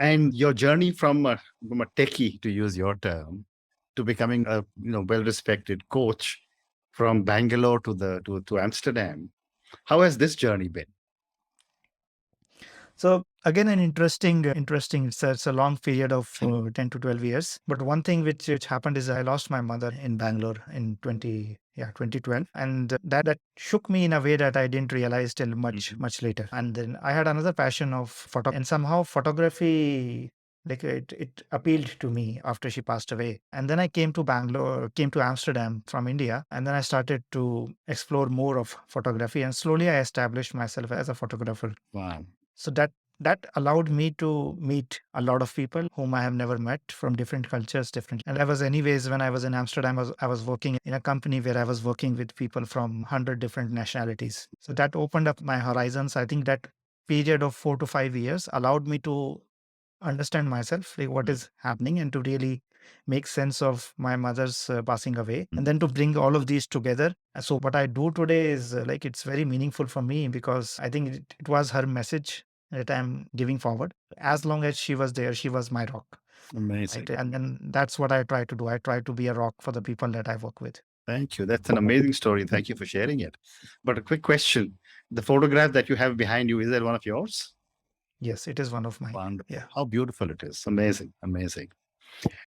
And your journey from a techie, to use your term, to becoming a well-respected coach from Bangalore to Amsterdam. How has this journey been? So again, an interesting. It's a long period of 10 to 12 years. But one thing which happened is I lost my mother in Bangalore in 2012, and that shook me in a way that I didn't realize till much later. And then I had another passion of photography, and somehow photography. Like it appealed to me after she passed away. And then I came to Amsterdam from India. And then I started to explore more of photography. And slowly I established myself as a photographer. Wow. So that allowed me to meet a lot of people whom I have never met from different cultures, different. And I was anyways when I was in Amsterdam, I was working in a company where I was working with people from 100 different nationalities. So that opened up my horizons. I think that period of 4 to 5 years allowed me to understand myself, like what is happening, and to really make sense of my mother's passing away, and then to bring all of these together. So what I do today is like it's very meaningful for me because I think it was her message that I'm giving forward. As long as she was there, she was my rock. Amazing. Right? And then that's what I try to do. I try to be a rock for the people that I work with. Thank you. That's an amazing story. Thank you for sharing it. But a quick question. The photograph that you have behind you, is that one of yours? Yes, it is one of mine. Wonderful. Yeah. How beautiful it is. Amazing. Amazing.